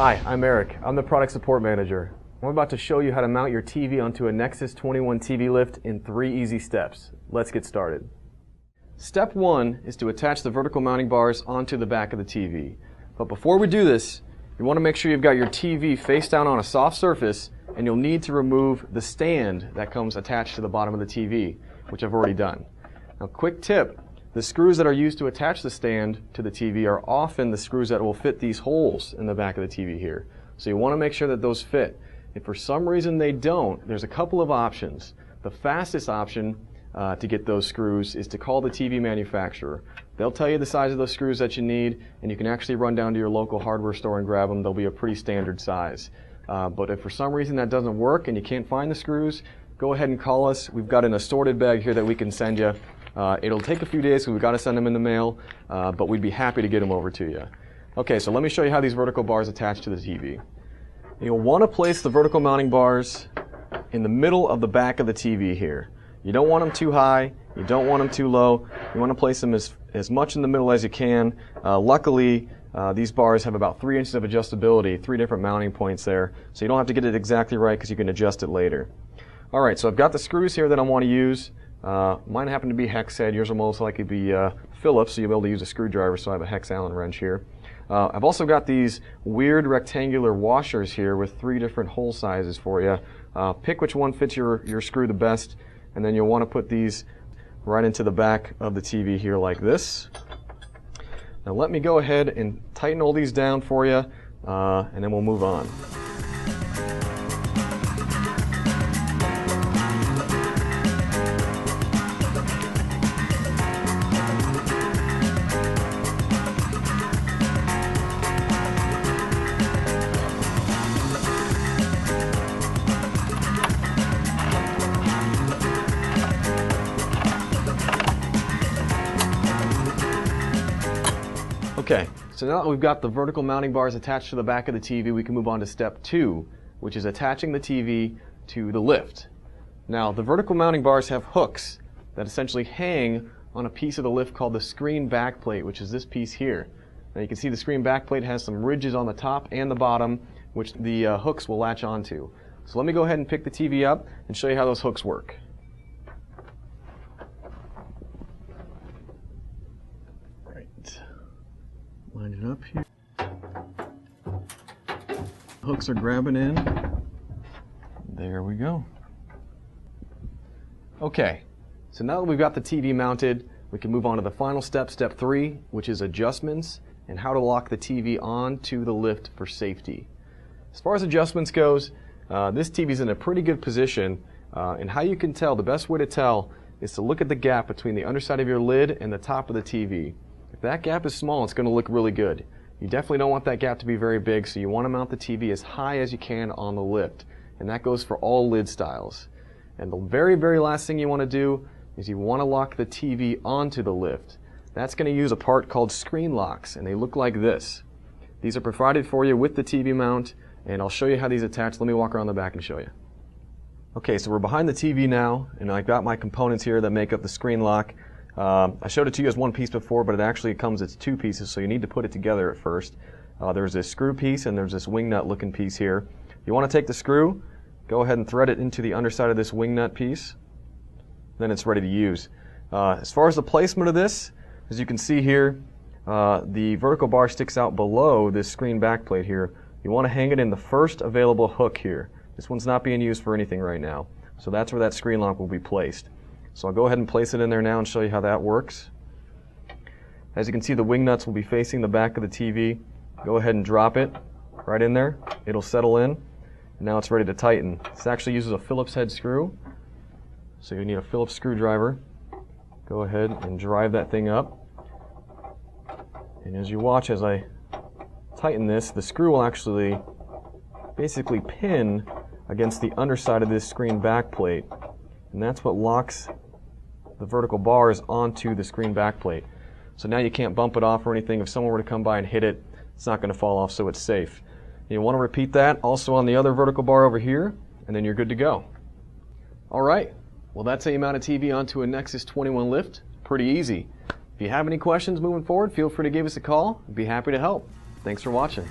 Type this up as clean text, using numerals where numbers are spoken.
Hi, I'm Eric. I'm the Product Support Manager. I'm about to show you how to mount your TV onto a Nexus 21 TV lift in 3 easy steps. Let's get started. Step 1 is to attach the vertical mounting bars onto the back of the TV. But before we do this, you want to make sure you've got your TV face down on a soft surface, and you'll need to remove the stand that comes attached to the bottom of the TV, which I've already done. Now, quick tip. The screws that are used to attach the stand to the TV are often the screws that will fit these holes in the back of the TV here. So you want to make sure that those fit. If for some reason they don't, there's a couple of options. The fastest option to get those screws is to call the TV manufacturer. They'll tell you the size of those screws that you need, and you can actually run down to your local hardware store and grab them. They'll be a pretty standard size. But if for some reason that doesn't work and you can't find the screws, go ahead and call us. We've got an assorted bag here that we can send you. It'll take a few days because we've got to send them in the mail, but we'd be happy to get them over to you. Okay, so let me show you how these vertical bars attach to the TV. You'll want to place the vertical mounting bars in the middle of the back of the TV here. You don't want them too high, you don't want them too low. You want to place them as much in the middle as you can. Luckily, these bars have about 3 inches of adjustability, 3 different mounting points there, so you don't have to get it exactly right because you can adjust it later. Alright, so I've got the screws here that I want to use. Mine happen to be hex head. Yours will most likely be Phillips, so you'll be able to use a screwdriver, so I have a hex Allen wrench here. I've also got these weird rectangular washers here with 3 different hole sizes for you. Pick which one fits your screw the best, and then you'll want to put these right into the back of the TV here like this. Now let me go ahead and tighten all these down for you, and then we'll move on. Okay, so now that we've got the vertical mounting bars attached to the back of the TV, we can move on to step 2, which is attaching the TV to the lift. Now, the vertical mounting bars have hooks that essentially hang on a piece of the lift called the screen backplate, which is this piece here. Now you can see the screen backplate has some ridges on the top and the bottom, which the hooks will latch onto. So let me go ahead and pick the TV up and show you how those hooks work. Line it up here. Hooks are grabbing in. There we go. Okay, so now that we've got the TV mounted, we can move on to the final step, step 3, which is adjustments and how to lock the TV onto the lift for safety. As far as adjustments goes, this TV is in a pretty good position, and how you can tell, the best way to tell is to look at the gap between the underside of your lid and the top of the TV. If that gap is small, it's going to look really good. You definitely don't want that gap to be very big, so you want to mount the TV as high as you can on the lift. And that goes for all lid styles. And the very, very last thing you want to do is you want to lock the TV onto the lift. That's going to use a part called screen locks, and they look like this. These are provided for you with the TV mount, and I'll show you how these attach. Let me walk around the back and show you. Okay, so we're behind the TV now, and I've got my components here that make up the screen lock. I showed it to you as one piece before, but it actually comes as 2 pieces, so you need to put it together at first. There's this screw piece and there's this wing nut looking piece here. You want to take the screw, go ahead and thread it into the underside of this wing nut piece, then it's ready to use. As far as the placement of this, as you can see here, the vertical bar sticks out below this screen backplate here. You want to hang it in the first available hook here. This one's not being used for anything right now, so that's where that screen lock will be placed. So I'll go ahead and place it in there now and show you how that works. As you can see, the wing nuts will be facing the back of the TV. Go ahead and drop it right in there. It'll settle in, and now it's ready to tighten. This actually uses a Phillips head screw, so you need a Phillips screwdriver. Go ahead and drive that thing up. And as you watch as I tighten this, the screw will actually basically pin against the underside of this screen backplate. And that's what locks the vertical bars onto the screen backplate. So now you can't bump it off or anything. If someone were to come by and hit it, it's not going to fall off, so it's safe. You want to repeat that also on the other vertical bar over here, and then you're good to go. All right, well that's how you mount a TV onto a Nexus 21 lift. Pretty easy. If you have any questions moving forward, feel free to give us a call. I'd be happy to help. Thanks for watching.